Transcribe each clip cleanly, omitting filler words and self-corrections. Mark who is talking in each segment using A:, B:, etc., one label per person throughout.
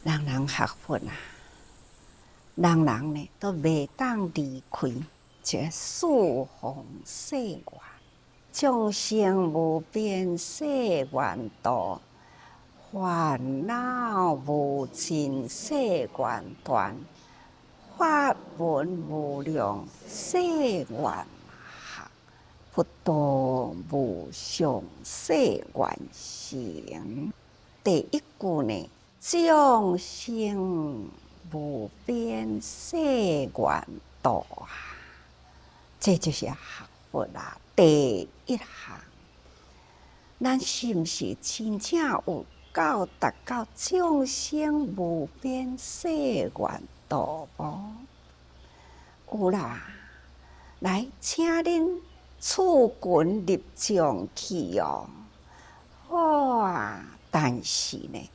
A: 人人学佛啊，人人呢都袂当离开这四方世愿，众生无边誓愿度，烦恼无尽誓愿断，法门无量誓愿学，佛道无上誓愿行。第一句呢，众生无边誓愿度啊，这就是学佛啦。第一项，咱是毋是真正有达到众生无边誓愿度无？有啦，来，请恁厝群入众去哦。好啊，但是呢，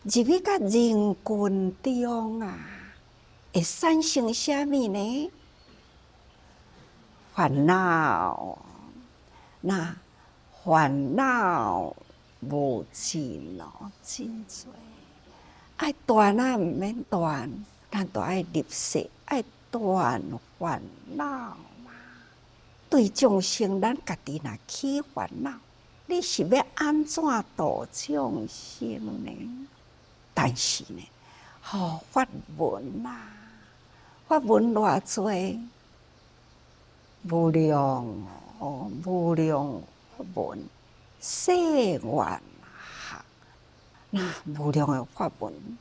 A: 入去到人群中啊，会产生啥物呢？烦恼。那烦恼无尽哦，真多。爱断啊，毋免断，咱都爱入世，爱断烦恼嘛。对众生，咱家己若起烦恼，你是要安怎度众生呢？但是呢，法门啊，法门偌多，无量哦，无量法门，誓愿学。那无量的法门，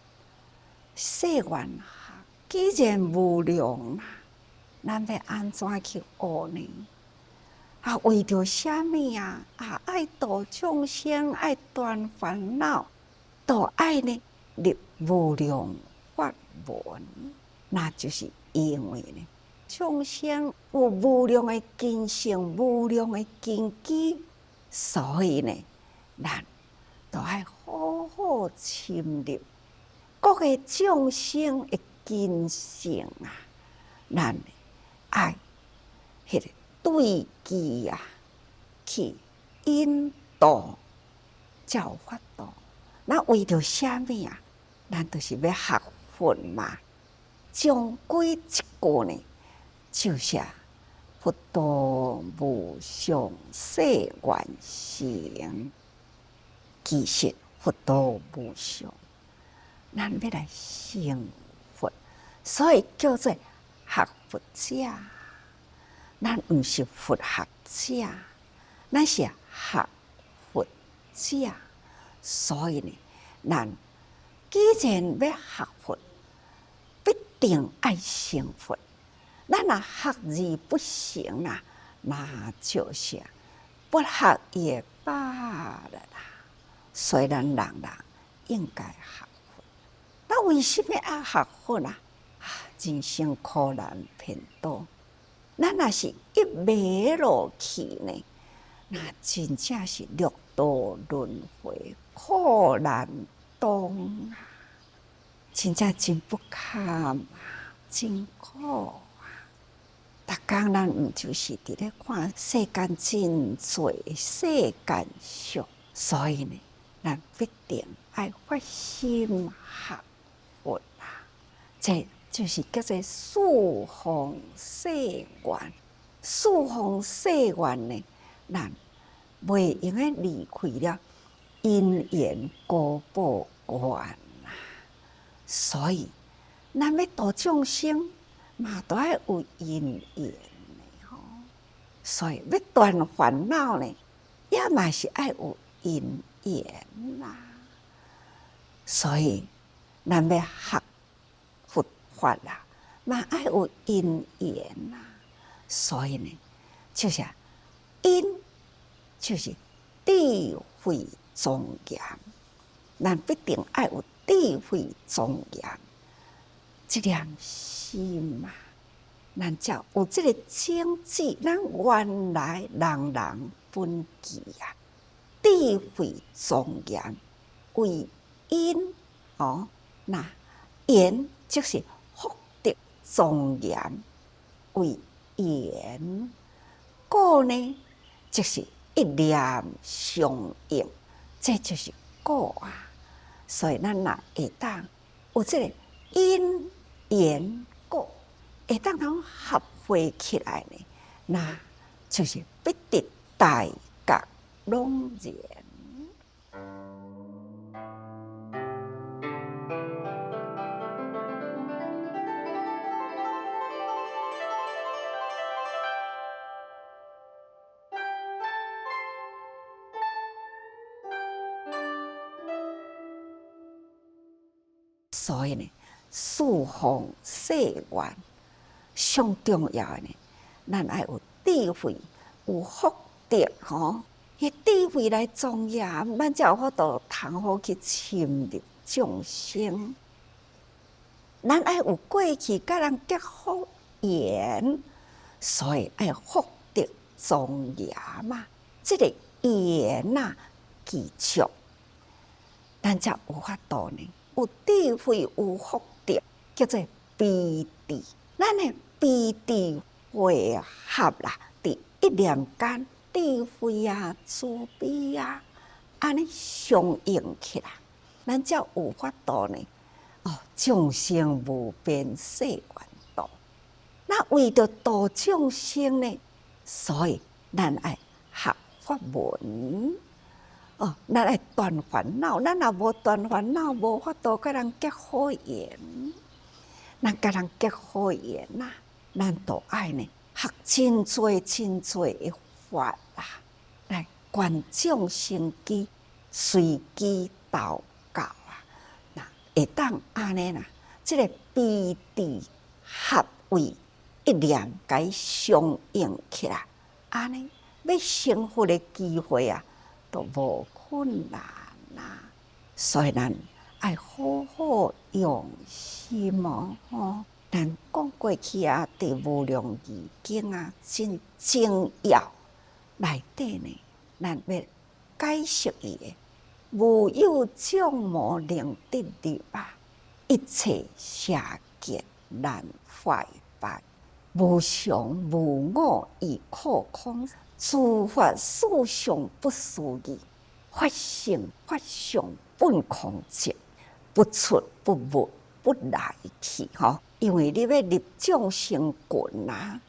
A: 誓愿学，既然无量啦，咱要安怎去学呢？为着啥物啊？爱度众生，爱断烦恼，都爱呢入无量法门，那就是因为呢，众生有无量的根性，无量的根基，所以呢，咱都爱好好深入各个众生的根性啊，咱爱迄个对机啊，去引导教法度。那为着啥物啊？咱就是要学佛嘛。终归一句呢，就是佛道无上誓愿行。其实佛道无上，咱要来成佛，所以叫做学佛者。咱毋是佛学者，咱是学佛者。所以呢，咱既然要学佛，必定爱成佛。咱若学而不成啊，那就是不学也罢了啦。所以咱人人应该学佛。那为什么要学佛啊？人生苦难偏多，咱若是一迷落去呢，那真正是六道轮回，苦难当啊！真正真不堪啊，真苦啊！逐工咱毋就是伫咧看世间真多世间俗，所以呢，咱必定爱发心学佛啊！这就是叫做四方誓愿。四方誓愿呢，咱袂用诶离开了因缘果报愿啊！所以，咱要度众生，嘛都爱有因缘的吼。所以要断烦恼呢，也嘛是爱有因缘啦。所以，咱要学佛法啦，嘛爱有因缘啦。所以呢，就是因，就是智慧庄严，咱必定爱有智慧庄严这粒心啊，咱才有这个种子。咱原来人人本具啊，智慧庄严为因哦，那缘就是福德庄严为缘，果呢就是一念相应，这就是果啊。所以咱若会当有这个因缘果，会当通合会起来呢，那就是必得大觉龙然。所以呢，侍奉世愿上重要的呢，咱爱有智慧、有福德吼，迄智慧来庄严，咱才有法度通好去深入众生。咱爱有过去甲人结福缘，所以爱福德庄严嘛。这个缘呐，记住，咱才有法度呢。有智慧有福德，叫做悲智。咱的悲智汇合啦，伫一念间，智慧啊、慈悲啊，安尼相应起来，咱才有法度呢。众生无边誓愿度。那为着度众生呢，所以咱爱学法门。咱爱断烦恼，咱若无断烦恼，无法度甲人结好缘。咱甲人结好缘呐，咱都爱呢学真多真多的法啦，来观众生机，随机祷告啊，那会当安尼啦，这个悲智合为一念，甲伊相应起来，安尼要成佛的机会啊，都无困难啦。所以咱爱好好用心哦。咱讲过去啊，伫无量义经啊，真精要内底呢，咱要解释伊的无有众魔能得入啊，一切邪见难坏败，无常无我亦可空，诸法实相不思议，法性法相本空寂，不出不没不来去吼。因为你要入众生群啊，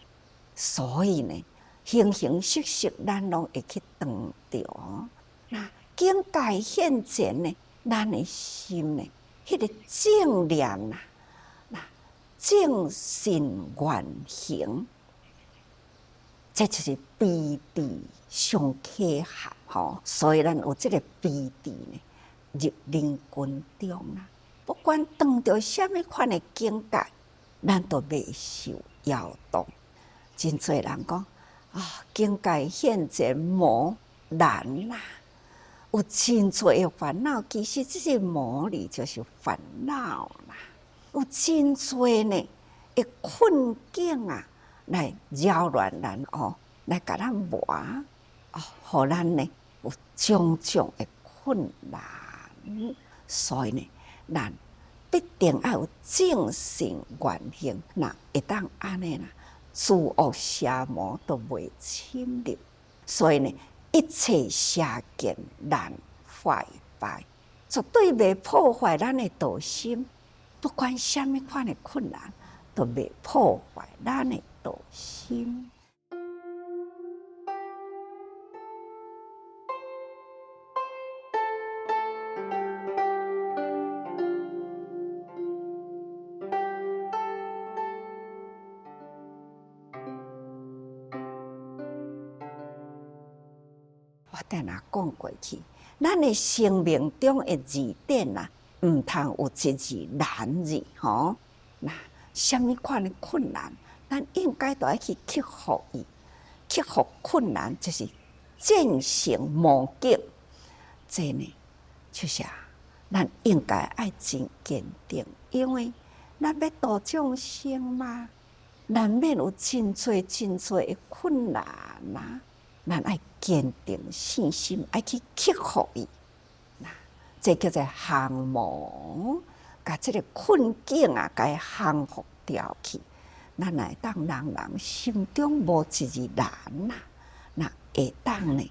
A: 所以呢，形形色色咱拢会去当着。那境界现前呢，咱的心呢，迄个正念啊，那正信愿行，这就是悲智相契合吼。所以咱有这个悲智呢，入灵群中啊，不管当着什么款的境界，咱都未受摇动。真多人讲境界现前魔难啦，有真多的烦恼，其实这些魔力就是烦恼啦。有真多呢的困境啊，来扰乱咱来甲咱磨互咱呢有种种的困难。所以呢，咱必定要有正信愿行，那会当安尼啦，诸恶邪魔都袂侵入。所以呢，一切邪见难坏败，绝对袂破坏咱的道心。不管什么款的困难，都袂破坏咱的道心。我等下讲过去，咱的生命中的字典啊，毋通有一字难字吼。那什么款的困难，咱应该都要去克服伊。克服困难就是战胜魔境。这呢，就是咱应该爱真坚定，因为咱要度众生嘛，难免有真多真多的困难啊。咱爱坚定信心，爱去克服伊。那这叫做降魔，把这个困境啊，甲伊降服掉去。咱来当人人心中无一字难呐，那会当呢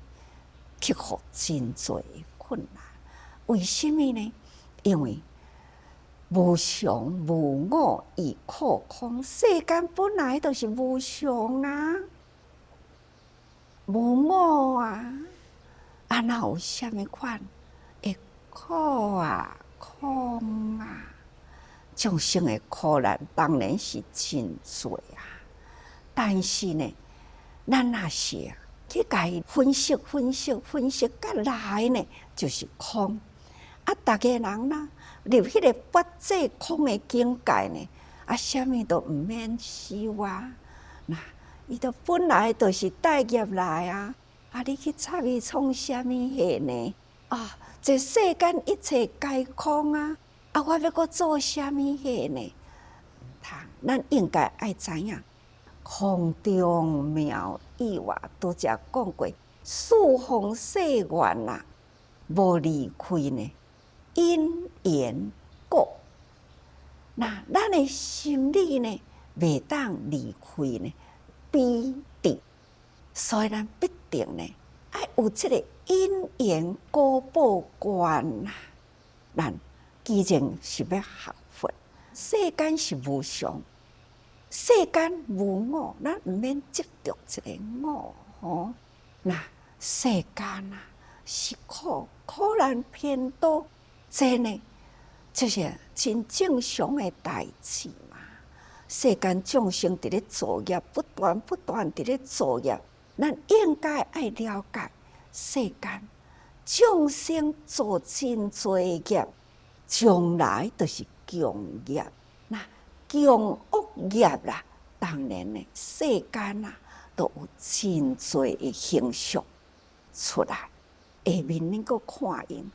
A: 克服真多困难。为什么呢？因为无常无我亦可空，世间本来就是无常啊，无我啊，哪有啥物款会苦啊空啊？众生的苦难当然是真多啊，但是呢，咱若是去甲伊分析、甲来呢，就是空。逐个人啦，入迄个八界空的境界呢，啥物都毋免修啊。伊都本来就是带业来啊。你去插伊创啥物戏呢？这世间一切皆空啊！我要搁做啥物戏呢？咱应该爱知影，空中妙意外，拄则讲过，四方世缘啊，无离开呢。因缘果，咱的心理呢，袂当离开呢彼地，所以咱必定呢，爱有这个因缘果报观啊。咱既然是要学佛，世间是无常，世间无我，咱毋免执着这个我吼。世间啊是苦，苦难偏多。这呢，就是真正常的代志嘛。世间众生伫咧作业，不断伫咧作业，咱应该爱了解世间众生做真多业，将来就是强业。强恶业啦，当然呢，世间啊都有真多的形象出来，下面能够看因。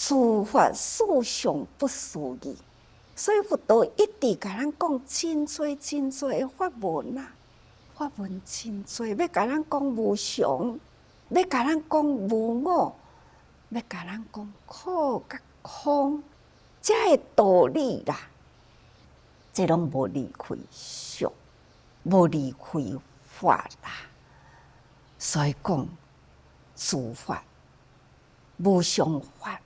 A: 诸法实相不思议，所以佛陀一直甲咱讲真多的法门啊，法门真多，要甲咱讲无常，要甲咱讲无我，要甲咱讲苦甲空，这个道理啦，这拢无离开相，无离开法啦。所以讲诸法无常法。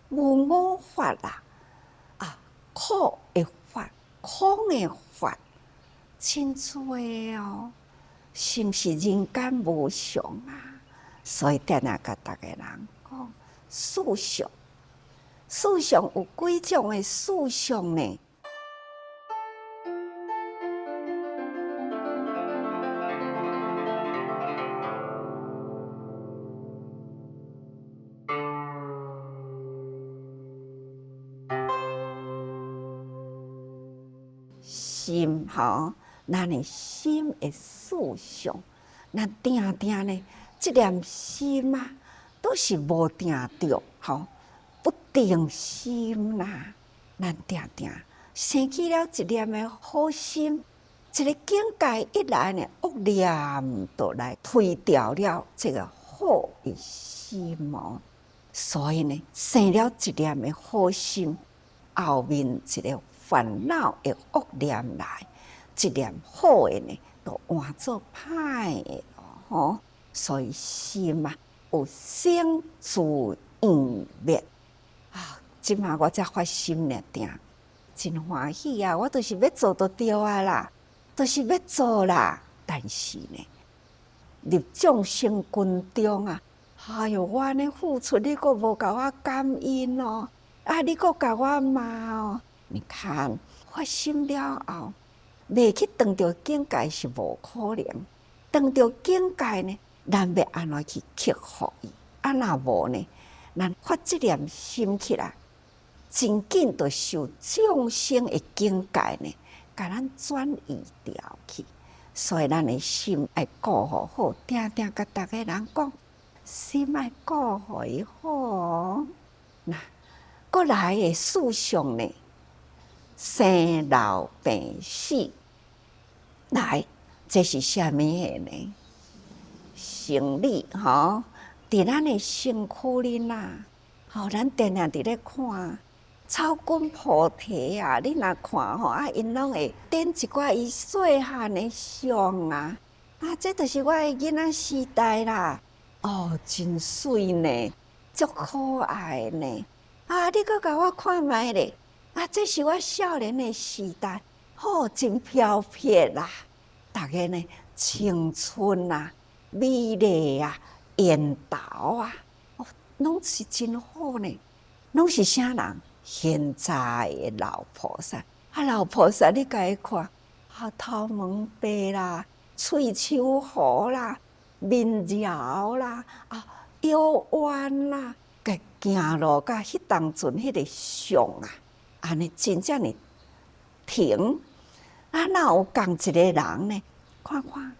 A: 无我法啦，苦的法、空的法，真多哦，是毋是人间无常啊？所以定定甲逐个人讲，事相，事相有几种的事相呢？心吼，咱的心的事相，咱定定呢，这念心啊，都是无定着，不定心啦。咱定定生起了一念的好心，这个境界一来呢，恶念就来推掉了这个好的心哦。所以呢，生了一念的好心，后面一个烦恼的恶念来，一念好的呢，就换做歹的吼。所以心啊，有生住异灭即马我才发心呢，真欢喜啊！我就是要做就对啊啦，就是要做啦。但是呢，入众生群中啊，我安尼付出，你阁无甲我感恩哦，你阁甲我骂哦。你看发心了后，未去当着境界是无可能。当着境界呢，咱要安怎去克服伊？若无呢，咱发这念心起来，真紧就受众生的境界呢，甲咱转移掉去。所以咱的心爱顾好好，定定甲逐个人讲，心爱顾好伊好。过来的事相呢？生老病死，来，这是啥物个呢？生理伫咱的身躯里呐，咱定定伫咧看草根菩提啊，你若看因拢会点一寡伊细汉的相啊，这就是我的囡仔时代啦，真水呢，足可爱呢，你阁甲我看觅咧。这是我少年的时代，真飘撇啦！大家呢，青春啊，美丽啊，缘投啊，拢是真好呢。拢是啥人？现在的老菩萨，老菩萨你甲伊看，头毛白啦，喙手好啦，面柔啦，腰弯啦，甲行路甲迄当阵迄个相啊，安尼真正呢挺。哪有共一个人呢？看看，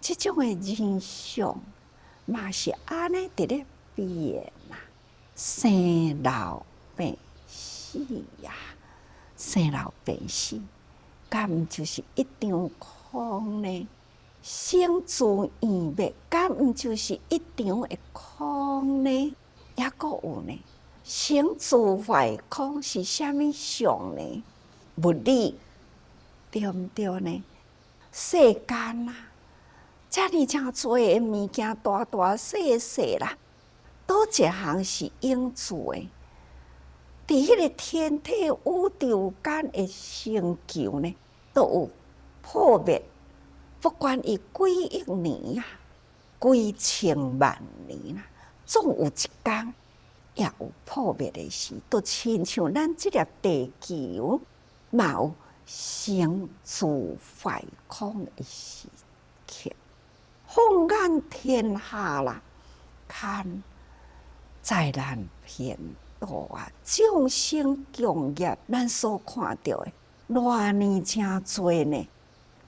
A: 即种的人相嘛是安尼伫咧变啊，生老病死呀，生老病死，敢毋就是一场空呢？生自圆灭，敢毋就是一场的空呢？抑阁有呢，生自坏空是啥物相呢？物理对毋对呢？世间啊，遮尔诚多的物件，大大细细啦，倒一项是永驻的？伫迄个天体宇宙间的星球呢，都有破灭，不管伊几亿年啊，几千万年啊，总有一天也有破灭的时，都亲像咱即粒地球嘛有生自坏空的时刻。放眼天下啦，看灾难偏多啊，众生共业，咱所看到的偌呢诚多呢。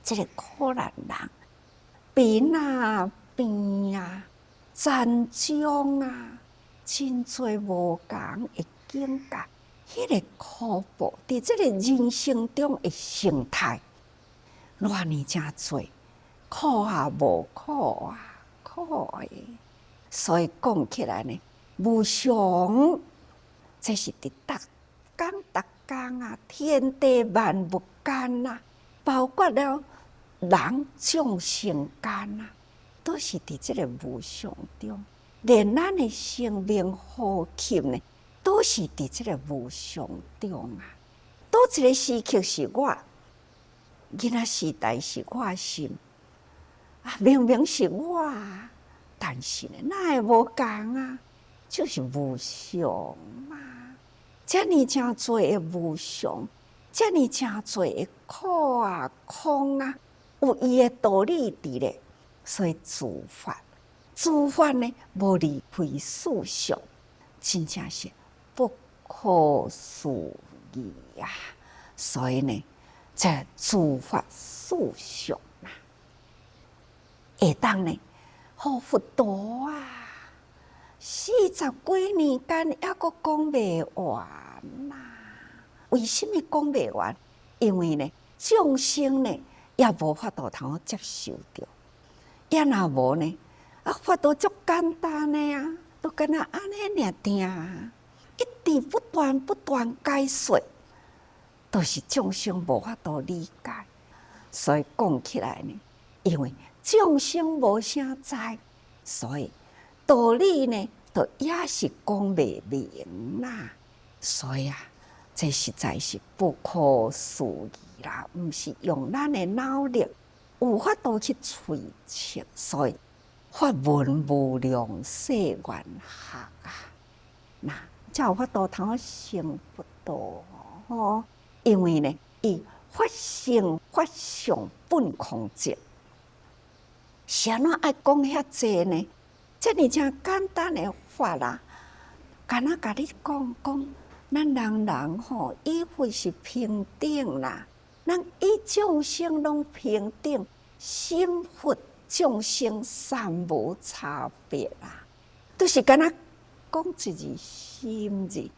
A: 这个可怜人，病啊病啊，战争啊，真多无共的境界。迄个恐怖，伫这个人生中的生态，偌呢诚多，苦啊无苦啊，苦的。所以讲起来呢，无常，这是伫逐工啊，天地万物间啊，包括了人众生间啊，都是伫这个无常中，连咱的生命呼吸呢，都是伫这个无常中啊。倒一个时刻是我，囡仔时代是我心明明是我啊，但是呢，哪会无共啊？就是无常嘛。遮尔诚多的无常，遮尔诚多的苦啊、空啊，有伊的道理伫咧。所以自发呢，无离开世上，真正是不可思议啊！所以呢，这自发世上啊，会当呢，好佛陀啊，40几年间还阁讲袂完呐。为什么讲袂完？因为呢，众生呢也无法度通接受着，也若无呢，法度足简单的啊，都敢若安尼尔定啊，一直不断解说，都是众生无法度理解。所以讲起来呢，因为众生无啥知，所以道理呢，都也是讲袂明啦。所以啊，这实在是不可思议啦，毋是用咱的脑力有法度去揣测。所以法文无量世缘学啊，那才有法度通成佛道哦。因为呢，伊法性法相本空寂。是安怎爱讲遐济呢？遮尔诚简单的法啦，敢若甲你讲，咱人依佛是平等啦，咱依众生拢平等，心佛众生三无差别啦。都是敢若讲一字心字，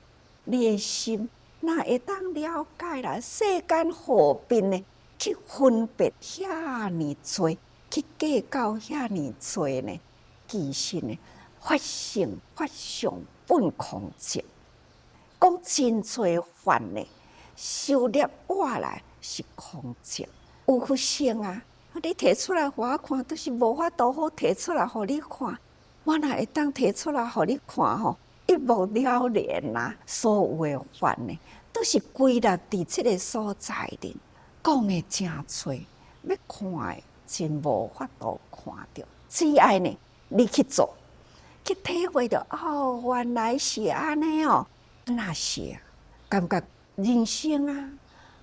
A: 你的心哪会当了解啦？世间和平呢，去分别遐尼多。去计较遐尼多呢，其实呢，法性法相本空寂。讲真多法呢，收摄下来是空寂。有佛性啊，你提出来互我看，都是无法度好提出来互你看。我哪会当提出来互你看吼？一目了然啦，所有的法呢，都是归纳伫即个所在哩，讲的真脆，要看的真无法度看到，只爱呢，你去做，去体会到哦，原来是安尼哦，那是感觉人生啊，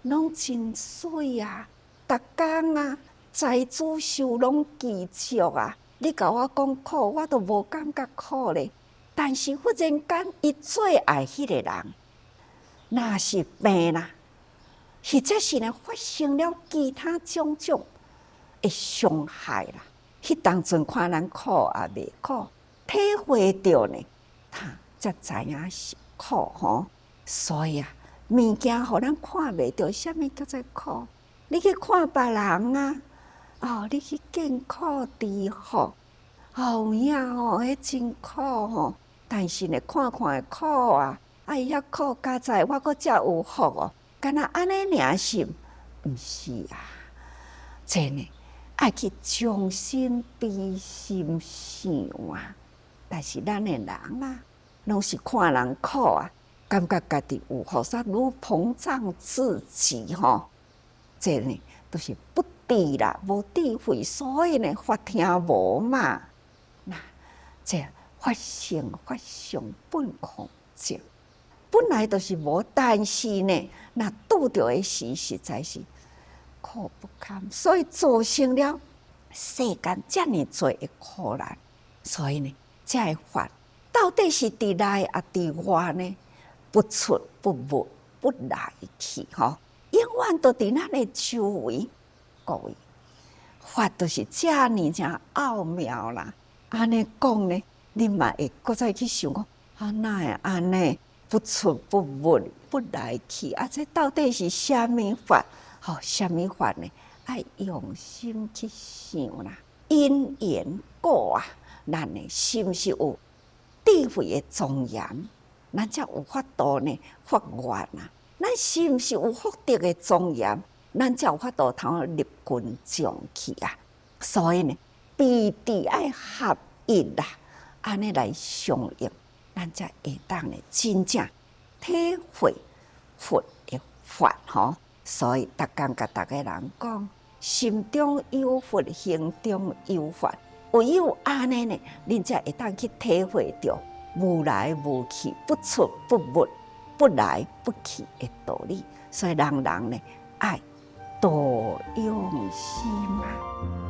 A: 拢真水啊，逐工啊，财主受拢记住啊。你甲我讲苦，我都无感觉苦咧。但是忽然间，伊最爱迄个人，若是病啦，或者是呢发生了其他种种的伤害啦，迄当阵看人苦也袂苦，体会着呢，才知影是苦吼。所以啊，物件互咱看袂着，啥物叫做苦？你去看别人啊，哦，你去见苦知福，哦呀吼，迄真苦吼。但是呢，看看的苦啊，哎遐苦，加在我阁遮有福哦，敢若安尼尔是？毋是啊，这呢，爱去将心比心想啊。但是咱的人啊，拢是看人苦啊，感觉家己有福，煞愈膨胀自己吼。这呢，都是不智啦，无智慧，所以呢，法听无嘛。那这法性法上本空净，本来就是无，但是呢，那拄着的时，实在是苦不堪，所以造成了世间遮尔多的苦难。所以呢，这个法到底是伫内啊伫外呢？不出不入，不来去吼，永远都伫咱的周围。各位，法就是遮尔正奥妙啦。安尼讲呢，你嘛会搁再去想讲，啊哪会安尼不出不入，不来去啊？这到底是啥物法？吼，啥物法呢？爱用心去想啦。因缘果啊，咱呢是毋是有智慧的庄严？咱才有法度呢发愿啊！咱是毋是有福德的庄严？咱才有法度通立军将去啊！所以呢，彼此爱合一啦，安尼来相应，咱才会当呢真正体会佛的法吼。所以逐工甲逐个人讲，心中有佛，行中有法。唯有安尼呢，恁才会当去体会着无来无去、不出不入、不来不去的道理。所以人人呢，爱多用心啊。